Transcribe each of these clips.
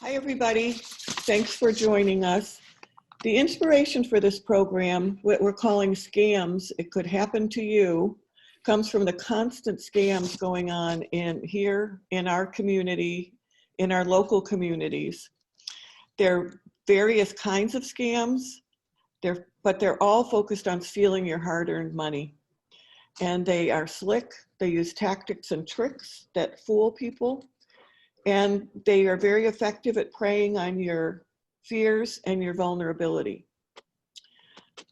Hi, everybody. Thanks for joining us. The inspiration for this program, what we're calling Scams, It Could Happen to You, comes from the constant scams going on here in our community, in our local communities. There are various kinds of scams, but they're all focused on stealing your hard-earned money. And they are slick. They use tactics and tricks that fool people. And they are very effective at preying on your fears and your vulnerability.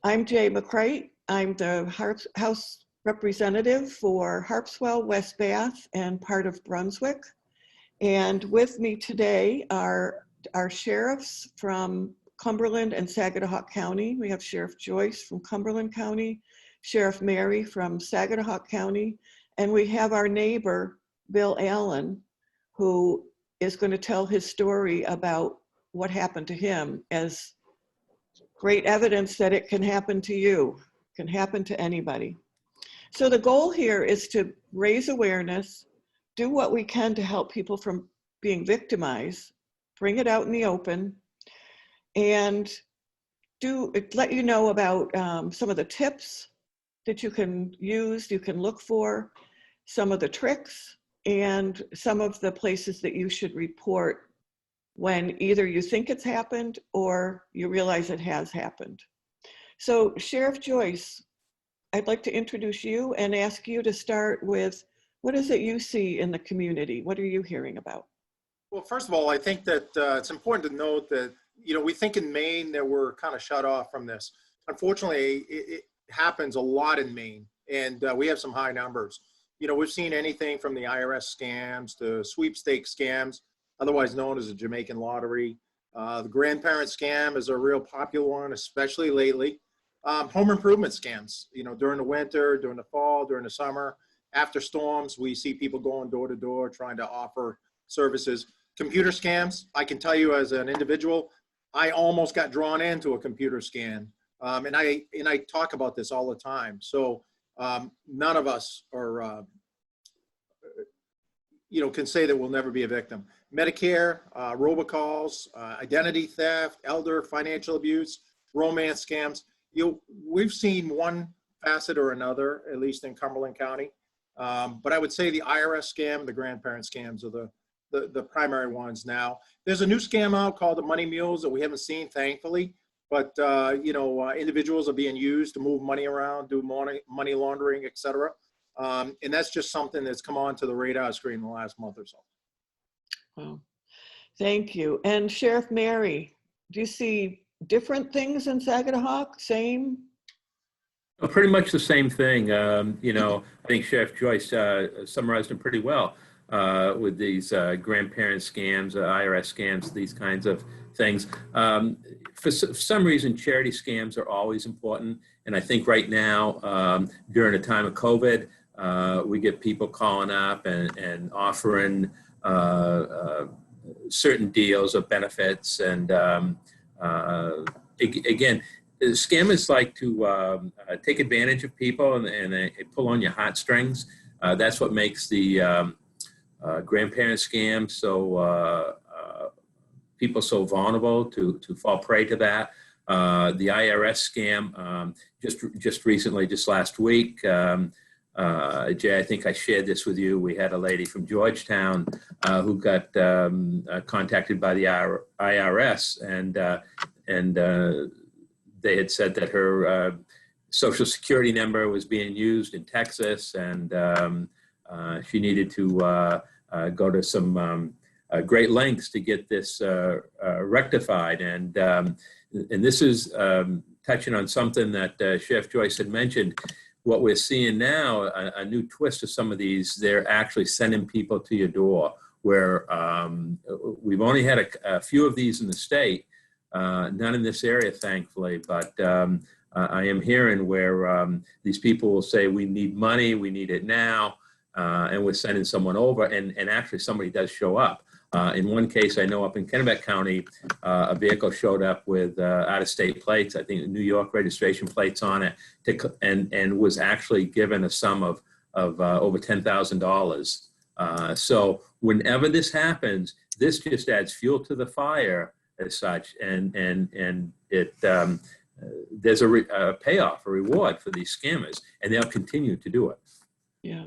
I'm Jay McCrite. I'm the House representative for Harpswell, West Bath, and part of Brunswick. And with me today are our sheriffs from Cumberland and Saginaw County. We have Sheriff Joyce from Cumberland County, Sheriff Mary from Saginaw County, and we have our neighbor, Bill Allen, who is going to tell his story about what happened to him as great evidence that it can happen to you, can happen to anybody. So the goal here is to raise awareness, do what we can to help people from being victimized, bring it out in the open, and let you know about some of the tips that you can use, you can look for, some of the tricks, and some of the places that you should report when either you think it's happened or you realize it has happened. So Sheriff Joyce, I'd like to introduce you and ask you to start with, what is it you see in the community? What are you hearing about? Well, first of all, I think that it's important to note that, we think in Maine that we're kind of shut off from this. Unfortunately, it happens a lot in Maine, and we have some high numbers. We've seen anything from the IRS scams to sweepstakes scams, otherwise known as the Jamaican lottery. The grandparent scam is a real popular one, especially lately. Home improvement scams, during the winter, during the fall, during the summer, after storms, we see people going door to door trying to offer services. Computer scams, I can tell you as an individual, I almost got drawn into a computer scam. And I talk about this all the time. So none of us are, can say that we'll never be a victim. Medicare, robocalls, identity theft, elder financial abuse, romance scams. We've seen one facet or another, at least in Cumberland County. But I would say the IRS scam, the grandparent scams are the primary ones now. There's a new scam out called the money mules that we haven't seen, thankfully. But, individuals are being used to move money around, do money laundering, et cetera. And that's just something that's come onto the radar screen in the last month or so. Wow. Thank you. And Sheriff Mary, do you see different things in Saginaw? Same? Pretty much the same thing. I think Sheriff Joyce summarized them pretty well with these grandparent scams, IRS scams, these kinds of things. For some reason, charity scams are always important. And I think right now, during a time of COVID, we get people calling up and offering certain deals or benefits. And again, scammers like to take advantage of people and they pull on your heartstrings. That's what makes the grandparent scam so people so vulnerable to fall prey to that. The IRS scam, just recently, just last week, Jay, I think I shared this with you. We had a lady from Georgetown who got contacted by the IRS, and they had said that her Social Security number was being used in Texas, and she needed to go to some great lengths to get this rectified. And this is touching on something that Sheriff Joyce had mentioned. What we're seeing now, a new twist of some of these, they're actually sending people to your door, where we've only had a few of these in the state, none in this area, thankfully, but I am hearing where these people will say, we need money, we need it now, and we're sending someone over, and actually somebody does show up. In one case, I know up in Kennebec County, a vehicle showed up with out-of-state plates, I think New York registration plates on it, and was actually given a sum of over $10,000. So whenever this happens, this just adds fuel to the fire as such, and it there's a payoff, a reward for these scammers, and they'll continue to do it. Yeah.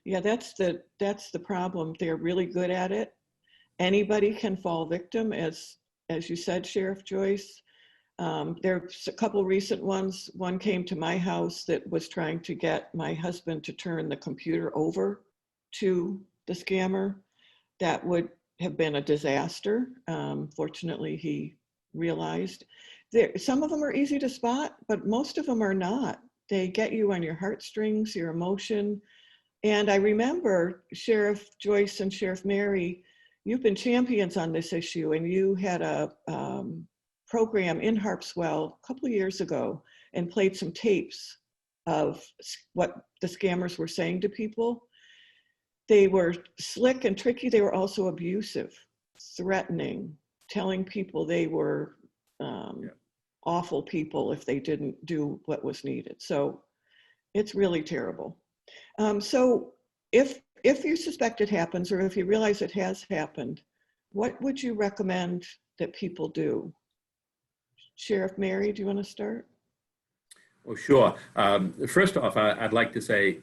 Yeah, that's the problem. They're really good at it. Anybody can fall victim, as you said, Sheriff Joyce. There's a couple recent ones. One came to my house that was trying to get my husband to turn the computer over to the scammer. That would have been a disaster. Fortunately, he realized. Some of them are easy to spot, but most of them are not. They get you on your heartstrings, your emotion. And I remember Sheriff Joyce and Sheriff Mary, you've been champions on this issue, and you had a program in Harpswell a couple of years ago and played some tapes of what the scammers were saying to people. They were slick and tricky. They were also abusive, threatening, telling people they were awful people if they didn't do what was needed. So it's really terrible. So if you suspect it happens, or if you realize it has happened, what would you recommend that people do? Sheriff Mary, do you want to start? Well, sure. First off, I'd like to say,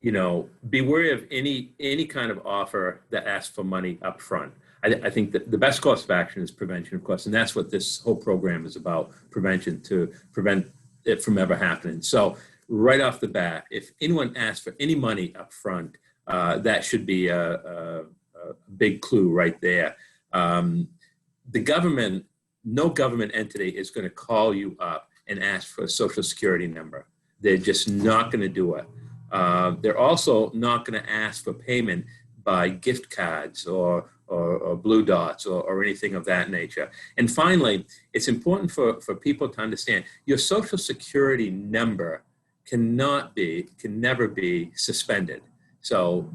be wary of any kind of offer that asks for money up front. I think that the best course of action is prevention, of course, and that's what this whole program is about, prevention, to prevent it from ever happening. So right off the bat, if anyone asks for any money up front, that should be a big clue right there. The government, no government entity is going to call you up and ask for a social security number. They're just not going to do it. They're also not going to ask for payment by gift cards or blue dots or anything of that nature. And finally, it's important for people to understand your social security number can never be suspended. So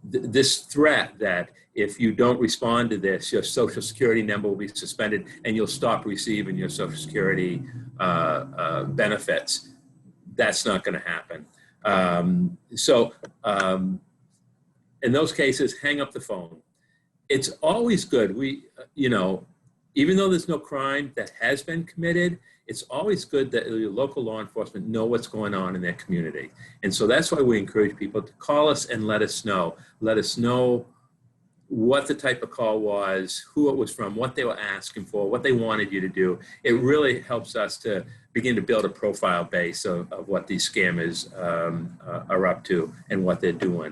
this threat that if you don't respond to this, your social security number will be suspended and you'll stop receiving your social security benefits, that's not going to happen. In those cases, hang up the phone. It's always good. Even though there's no crime that has been committed, it's always good that your local law enforcement know what's going on in their community. And so that's why we encourage people to call us and let us know. Let us know what the type of call was, who it was from, what they were asking for, what they wanted you to do. It really helps us to begin to build a profile base of what these scammers are up to and what they're doing.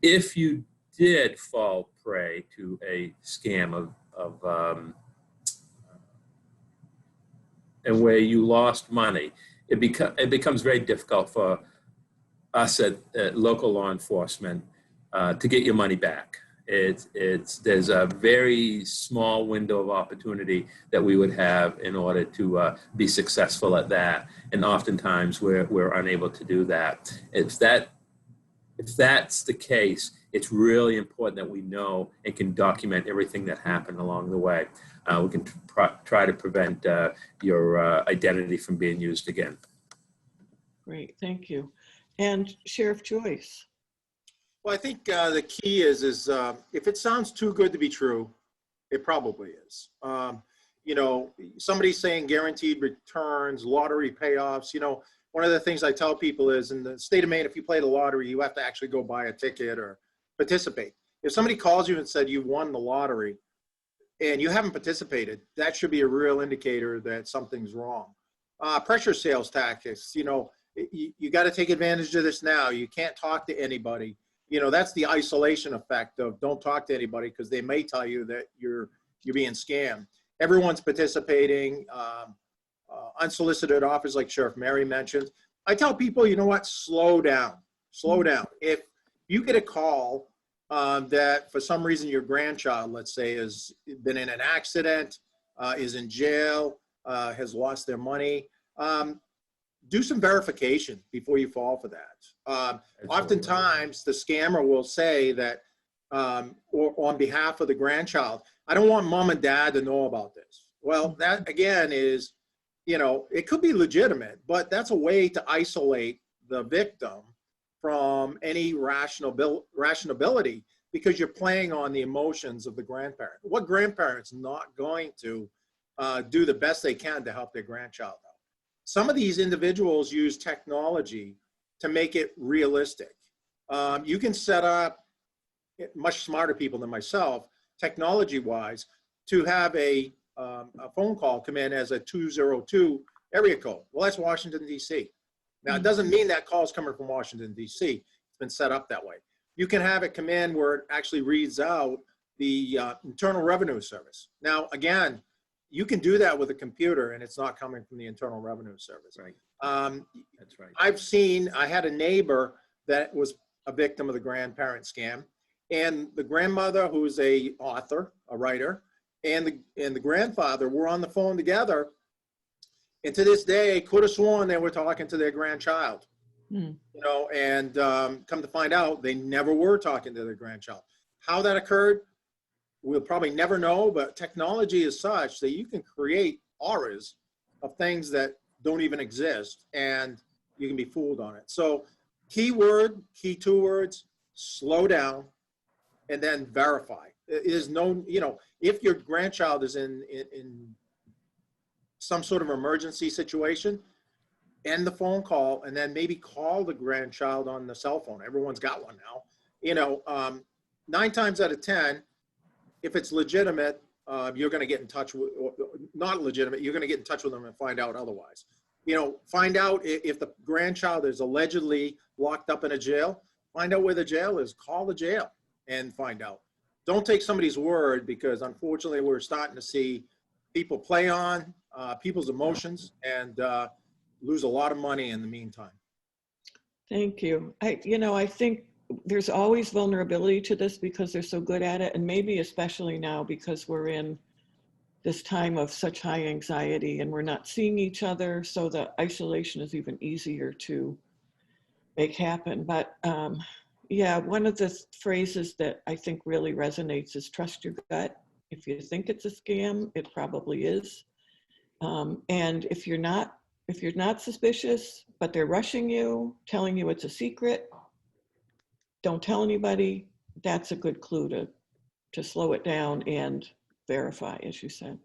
If you did fall prey to a scam and where you lost money, it becomes very difficult for us at local law enforcement to get your money back. There's a very small window of opportunity that we would have in order to be successful at that, and oftentimes we're unable to do that. If that's the case, it's really important that we know and can document everything that happened along the way. We can try to prevent your identity from being used again. Great, thank you. And Sheriff Joyce. Well, I think the key is if it sounds too good to be true, it probably is. Somebody saying guaranteed returns, lottery payoffs. One of the things I tell people is in the state of Maine, if you play the lottery, you have to actually go buy a ticket or participate. If somebody calls you and said you won the lottery and you haven't participated, that should be a real indicator that something's wrong. Pressure sales tactics, you got to take advantage of this now. You can't talk to anybody. That's the isolation effect of don't talk to anybody because they may tell you that you're being scammed. Everyone's participating. Unsolicited offers, like Sheriff Mary mentioned. I tell people, you know what? Slow down. Slow down. If you get a call that for some reason your grandchild, let's say, has been in an accident, is in jail, has lost their money, do some verification before you fall for that. Oftentimes, the scammer will say that, or on behalf of the grandchild, I don't want mom and dad to know about this. Well, that again is, it could be legitimate, but that's a way to isolate the victim from any rationability, because you're playing on the emotions of the grandparent. What grandparent's not going to do the best they can to help their grandchild out? Some of these individuals use technology to make it realistic. You can set up, much smarter people than myself, technology-wise, to have a phone call come in as a 202 area code. Well, that's Washington, D.C. Now, it doesn't mean that call's coming from Washington, D.C. It's been set up that way. You can have it come in where it actually reads out the Internal Revenue Service. Now, again, you can do that with a computer and it's not coming from the Internal Revenue Service. Right. That's right. I had a neighbor that was a victim of the grandparent scam, and the grandmother, who's a author, a writer, and the grandfather were on the phone together. And to this day, could have sworn they were talking to their grandchild, you know, and come to find out they never were talking to their grandchild. How that occurred, we'll probably never know, but technology is such that you can create auras of things that don't even exist, and you can be fooled on it. So key two words, slow down, and then verify. It is no, you know, if your grandchild is in some sort of emergency situation, end the phone call and then maybe call the grandchild on the cell phone. Everyone's got one now. You know, 9 times out of 10, if it's legitimate, you're going to get in touch with, or not legitimate, you're going to get in touch with them and find out otherwise. You know, find out if the grandchild is allegedly locked up in a jail, find out where the jail is, call the jail and find out. Don't take somebody's word, because unfortunately we're starting to see people play on people's emotions and lose a lot of money in the meantime. Thank you. I think there's always vulnerability to this because they're so good at it, and maybe especially now because we're in this time of such high anxiety and we're not seeing each other, so the isolation is even easier to make happen. But yeah, one of the phrases that I think really resonates is trust your gut. If you think it's a scam, it probably is. And if you're not suspicious, but they're rushing you, telling you it's a secret, don't tell anybody. That's a good clue to slow it down and verify, as you said.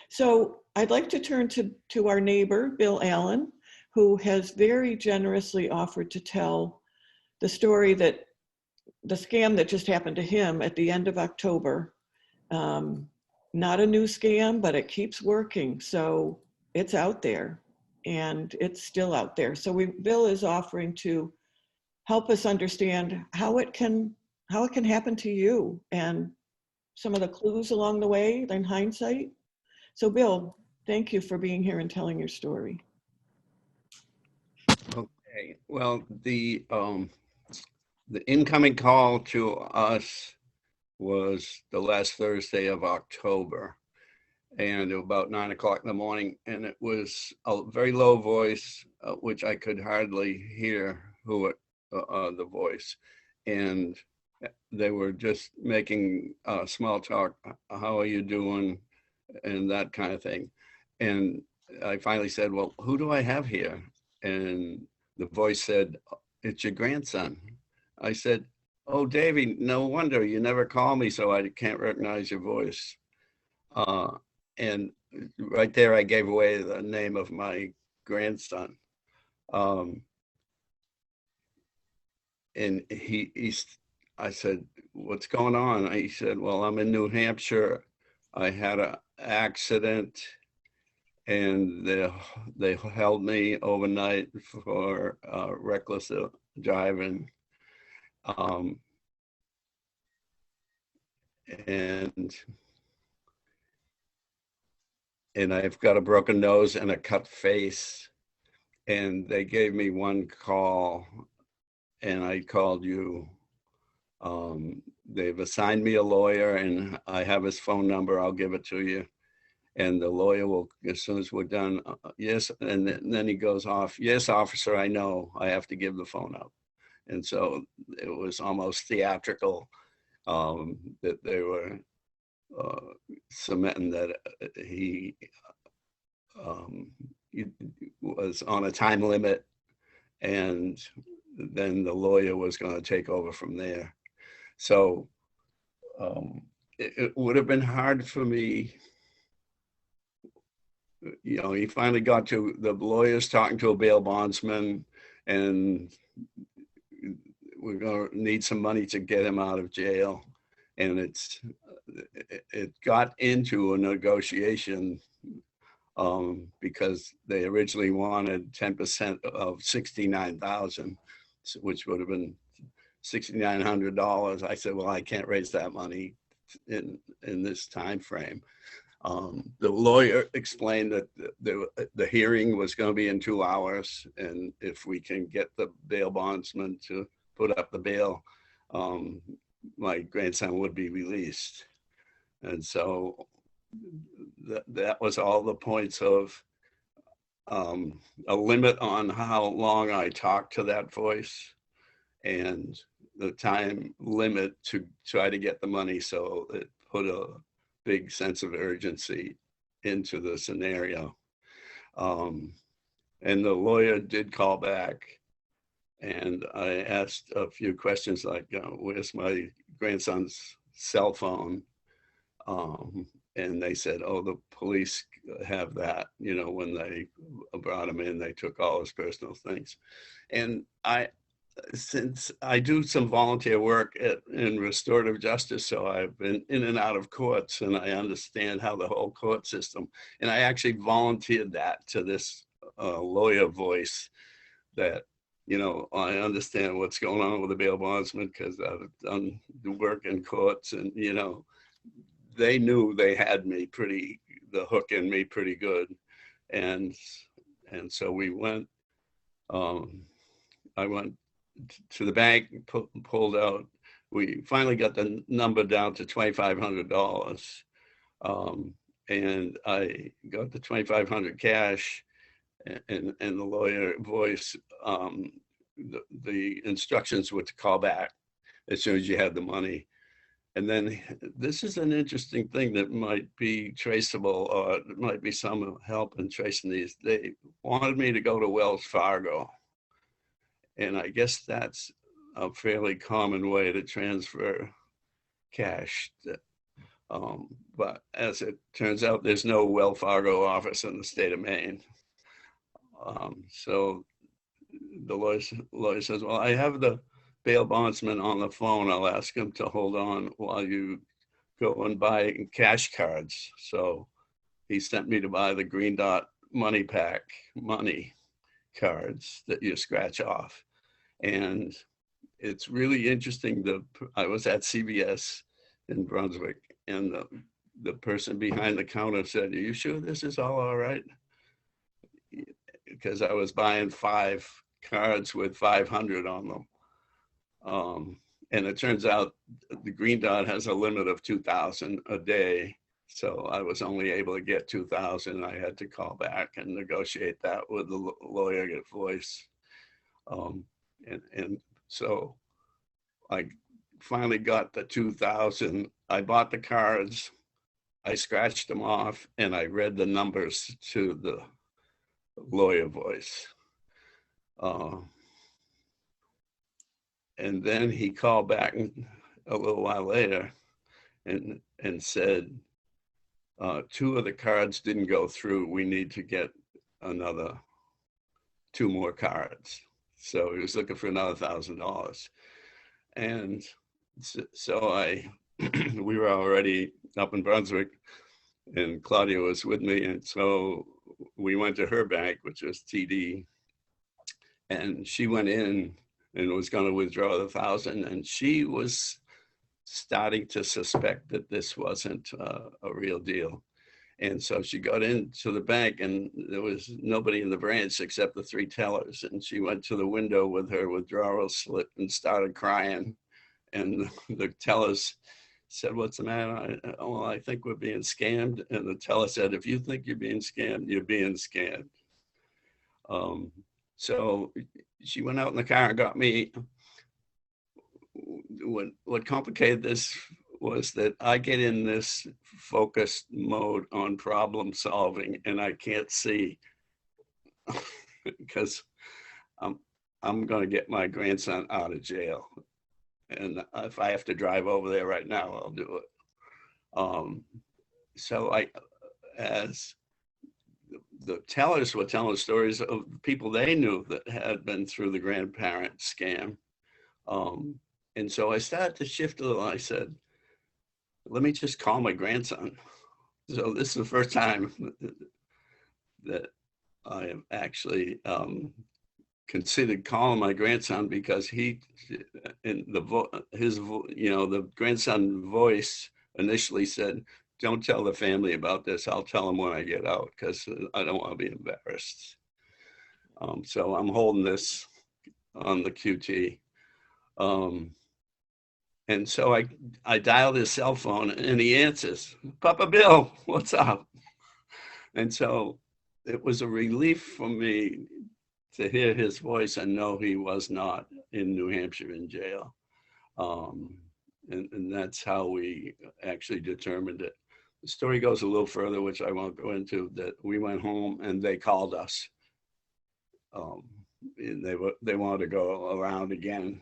So I'd like to turn to our neighbor, Bill Allen, who has very generously offered to tell the story that the scam that just happened to him at the end of October. Not a new scam, but it keeps working. So it's out there and it's still out there. So Bill is offering to help us understand how it can happen to you and some of the clues along the way in hindsight. So Bill, thank you for being here and telling your story. Okay, well, the incoming call to us was the last Thursday of October, and about 9 o'clock in the morning, and it was a very low voice, which I could hardly hear the voice, and they were just making small talk. How are you doing? And that kind of thing. And I finally said, well, who do I have here? And the voice said, it's your grandson. I said, oh, Davey, no wonder you never call me, so I can't recognize your voice. And right there, I gave away the name of my grandson. And I said, what's going on? He said, well, I'm in New Hampshire. I had an accident and they held me overnight for reckless driving. And I've got a broken nose and a cut face, and they gave me one call, and I called you. They've assigned me a lawyer, and I have his phone number. I'll give it to you. And the lawyer will, as soon as we're done, yes. And then he goes off, yes, officer, I know I have to give the phone up. And so it was almost theatrical that they were cementing that he was on a time limit, and then the lawyer was going to take over from there. So it would have been hard for me. You know, he finally got to the lawyers talking to a bail bondsman, and we're going to need some money to get him out of jail. And it got into a negotiation because they originally wanted 10% of $69,000, which would have been $6,900. I said, well, I can't raise that money in this time frame. The lawyer explained that the hearing was going to be in 2 hours, and if we can get the bail bondsman to put up the bail, my grandson would be released. And so that was all the points of a limit on how long I talked to that voice, and the time limit to try to get the money. So it put a big sense of urgency into the scenario. And the lawyer did call back, and I asked a few questions like, where's my grandson's cell phone? And they said, oh, the police have that. You know, when they brought him in, they took all his personal things. And since I do some volunteer work in restorative justice, so I've been in and out of courts, and I understand how the whole court system, and I actually volunteered that to this lawyer voice that, you know, I understand what's going on with the bail bondsman because I've done the work in courts, and, you know, they knew they had me the hook in me pretty good. And so we went, I went to the bank, pulled out, we finally got the number down to $2,500. And I got the $2,500 cash, and the lawyer voice, the instructions were to call back as soon as you had the money. And then this is an interesting thing that might be traceable, or it might be some help in tracing these. They wanted me to go to Wells Fargo. And I guess that's a fairly common way to transfer cash. But as it turns out, there's no Wells Fargo office in the state of Maine. So the lawyer says, well, I have the bail bondsman on the phone. I'll ask him to hold on while you go and buy cash cards. So he sent me to buy the Green Dot Money Pack money cards that you scratch off. And it's really interesting. I was at CVS in Brunswick, and the person behind the counter said, are you sure this is all right? Because I was buying 5 cards with 500 on them. And it turns out the Green Dot has a limit of 2,000 a day. So I was only able to get 2,000. I had to call back and negotiate that with the lawyer voice. And so I finally got the 2,000. I bought the cards, I scratched them off, and I read the numbers to the lawyer voice. And then he called back a little while later and said, 2 of the cards didn't go through. We need to get another 2 more cards. So he was looking for another $1,000. And so we were already up in Brunswick, and Claudia was with me. And so we went to her bank, which was TD, and she went in and was going to withdraw the 1,000. And she was starting to suspect that this wasn't a real deal. And so she got into the bank, and there was nobody in the branch except the 3 tellers. And she went to the window with her withdrawal slip and started crying. And the tellers said, what's the matter? Well, I think we're being scammed. And the teller said, if you think you're being scammed, you're being scammed. So she went out in the car and got me. What complicated this was that I get in this focused mode on problem solving, and I can't see because I'm going to get my grandson out of jail. And if I have to drive over there right now, I'll do it. So as the tellers were telling stories of people they knew that had been through the grandparent scam. And so I started to shift a little. I said, let me just call my grandson. So this is the first time that I have actually considered calling my grandson, because the grandson voice initially said, don't tell the family about this. I'll tell them when I get out, because I don't want to be embarrassed. So I'm holding this on the QT. And so I dialed his cell phone and he answers, Papa Bill, what's up? And so it was a relief for me to hear his voice and know he was not in New Hampshire in jail. And that's how we actually determined it. The story goes a little further, which I won't go into, that we went home and they called us. And they wanted to go around again,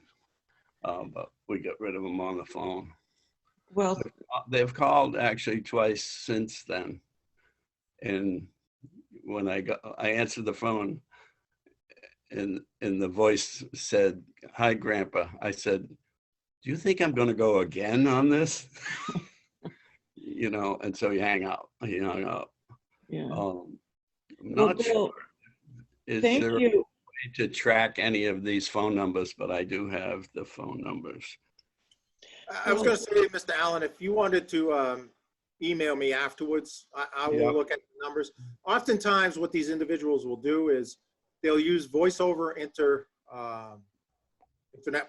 but we got rid of them on the phone. Well, They've called actually twice since then. And when I answered the phone, and the voice said, hi, Grandpa. I said, do you think I'm going to go again on this? You know, and so he hung up. yeah. I'm Well, not Bill, sure. Is thank there you. a way to track any of these phone numbers? But I do have the phone numbers. I was going to say, Mr. Allen, if you wanted to email me afterwards, I will look at the numbers. Oftentimes what these individuals will do is they'll use voice over internet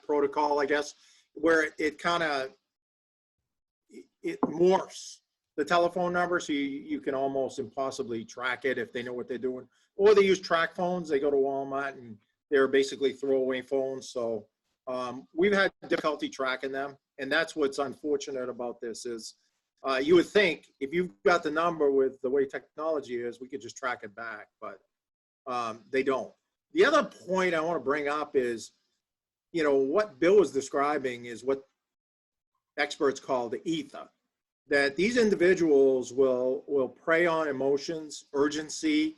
protocol, I guess, where it kind of, it morphs the telephone number, so you can almost impossibly track it if they know what they're doing. Or they use track phones. They go to Walmart and they're basically throwaway phones. So we've had difficulty tracking them. And that's what's unfortunate about this is you would think if you've got the number with the way technology is, we could just track it back, but they don't. The other point I want to bring up is, you know, what Bill was describing is what experts call the ether, that these individuals will prey on emotions, urgency,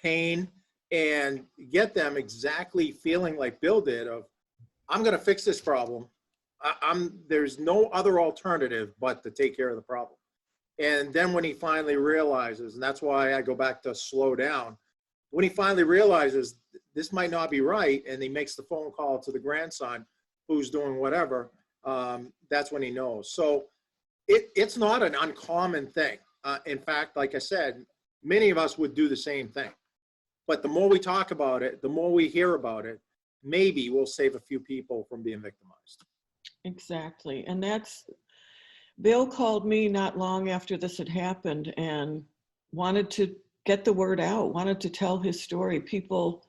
pain, and get them exactly feeling like Bill did of, I'm going to fix this problem. There's no other alternative but to take care of the problem. And then when he finally realizes, and that's why I go back to slow down, when he finally realizes this might not be right, and he makes the phone call to the grandson who's doing whatever, that's when he knows. So it's not an uncommon thing. In fact, like I said, many of us would do the same thing. But the more we talk about it, the more we hear about it, maybe we'll save a few people from being victimized. Exactly. And Bill called me not long after this had happened and wanted to get the word out, wanted to tell his story. People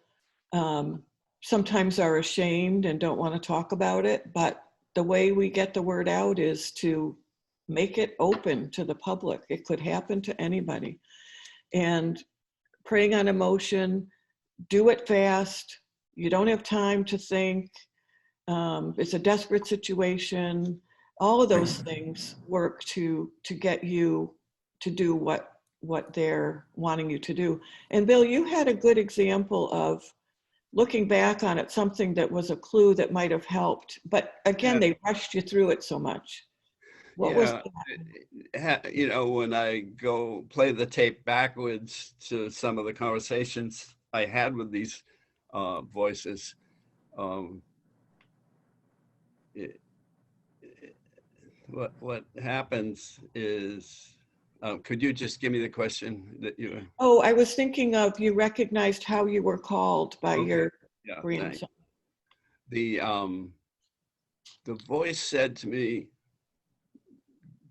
sometimes are ashamed and don't want to talk about it, but the way we get the word out is to make it open to the public. It could happen to anybody. And preying on emotion, do it fast. You don't have time to think. It's a desperate situation. All of those things work to get you to do what they're wanting you to do. And Bill, you had a good example of looking back on it, something that was a clue that might have helped. But again, they rushed you through it so much. What was that? You know, when I go play the tape backwards to some of the conversations I had with these voices, what happens is, could you just give me the question that you? Oh, I was thinking of, you recognized how you were called by your grandson. The voice said to me,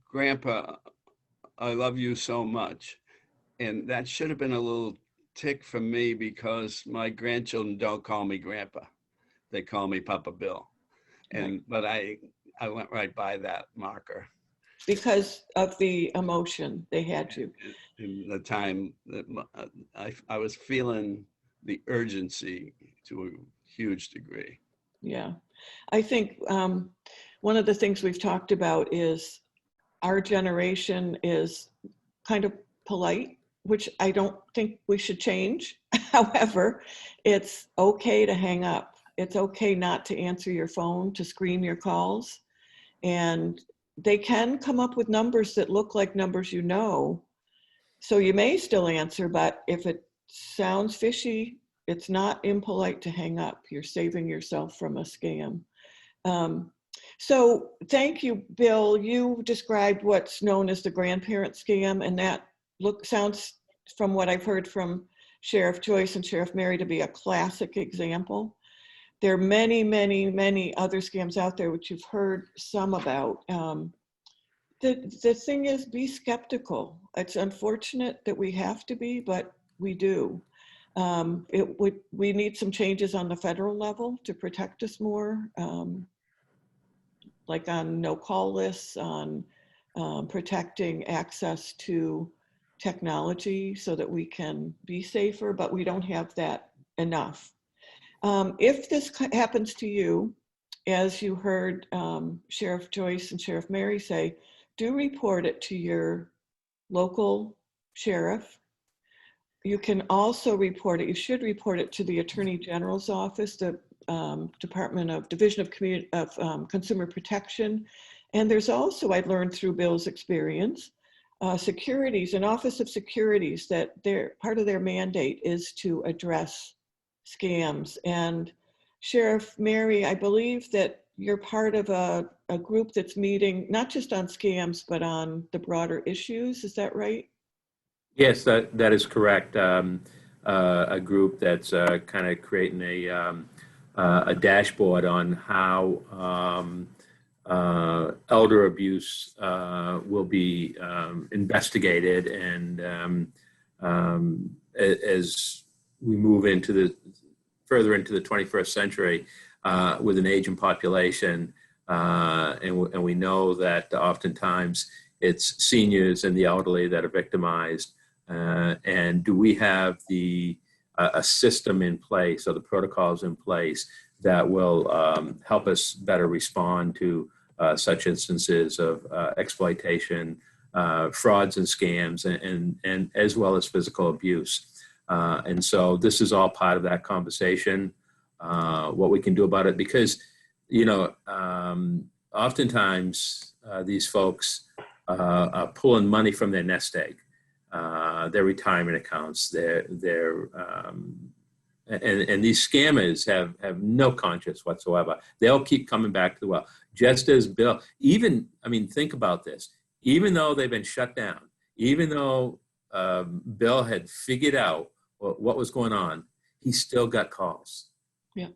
Grandpa, I love you so much. And that should have been a little tick for me, because my grandchildren don't call me Grandpa. They call me Papa Bill. But I went right by that marker. Because of the emotion they had you. In the time that I was feeling the urgency to huge degree. Yeah. I think one of the things we've talked about is our generation is kind of polite, which I don't think we should change. However, it's okay to hang up. It's okay not to answer your phone, to screen your calls. And they can come up with numbers that look like numbers you know. So you may still answer, but if it sounds fishy, it's not impolite to hang up. You're saving yourself from a scam. So thank you, Bill. You described what's known as the grandparent scam, and that sounds, from what I've heard from Sheriff Joyce and Sheriff Mary, to be a classic example. There are many, many, many other scams out there, which you've heard some about. The thing is, be skeptical. It's unfortunate that we have to be, but we do. We need some changes on the federal level to protect us more, like on no-call lists, on protecting access to technology so that we can be safer, but we don't have that enough. If this happens to you, as you heard Sheriff Joyce and Sheriff Mary say, do report it to your local sheriff. You can also report it, you should report it to the Attorney General's office, the Division of Consumer Protection. And there's also, I learned through Bill's experience, securities, an Office of Securities, that part of their mandate is to address scams. And Sheriff Mary, I believe that you're part of a group that's meeting not just on scams, but on the broader issues. Is that right? Yes, that is correct. A group that's kind of creating a dashboard on how elder abuse will be investigated, and as we move further into the 21st century with an aging population, and we know that oftentimes it's seniors and the elderly that are victimized. And do we have a system in place, or the protocols in place that will help us better respond to such instances of exploitation, frauds and scams, and as well as physical abuse. And so this is all part of that conversation, what we can do about it, because, oftentimes these folks are pulling money from their nest egg, their retirement accounts, and these scammers have no conscience whatsoever. They'll keep coming back to the well. Just as Bill, think about this. Even though they've been shut down, even though Bill had figured out what was going on, he still got calls. Yeah.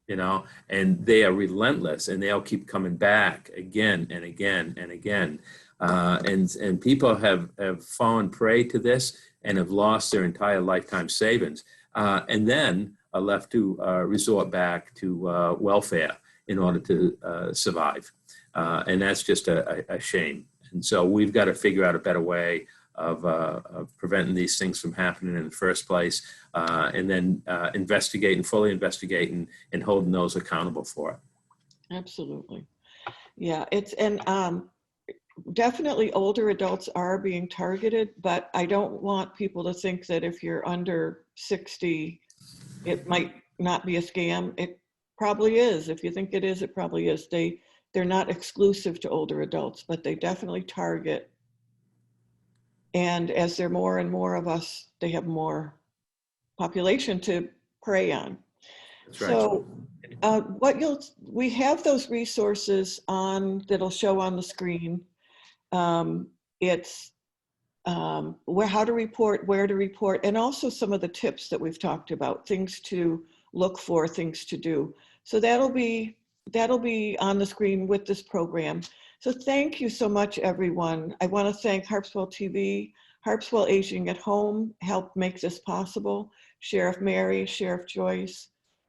And they are relentless, and they'll keep coming back again and again and again. And people have fallen prey to this and have lost their entire lifetime savings, and then are left to resort back to welfare in order to survive. And that's just a shame. And so we've got to figure out a better way of preventing these things from happening in the first place, and then fully investigating and holding those accountable for it. Absolutely. Yeah, definitely older adults are being targeted, but I don't want people to think that if you're under 60, it might not be a scam. It probably is. If you think it is, it probably is. They're not exclusive to older adults, but they definitely target. And as there are more and more of us, they have more population to prey on. That's right. So we have those resources that'll show on the screen. It's how to report, where to report, and also some of the tips that we've talked about, things to look for, things to do. So that'll be on the screen with this program. So thank you so much, everyone. I want to thank Harpswell TV, Harpswell Aging at Home helped make this possible, Sheriff Mary, Sheriff Joyce,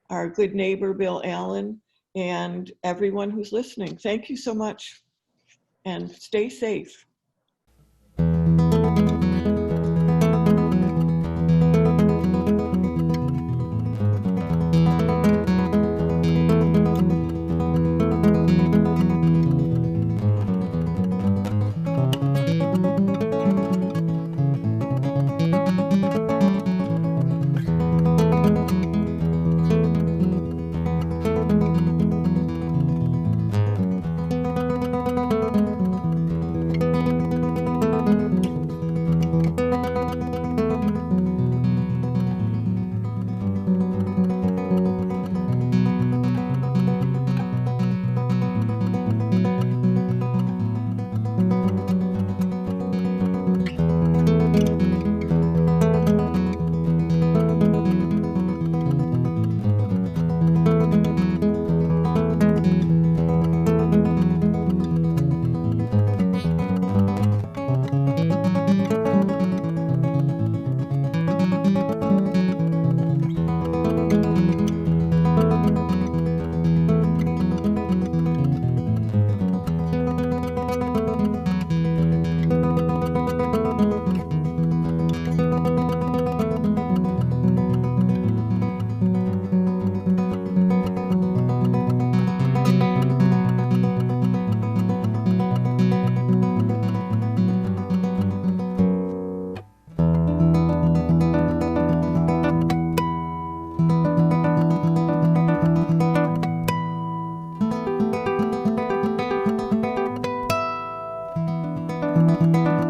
our good neighbor, Bill Allen, and everyone who's listening. Thank you so much, and stay safe. you.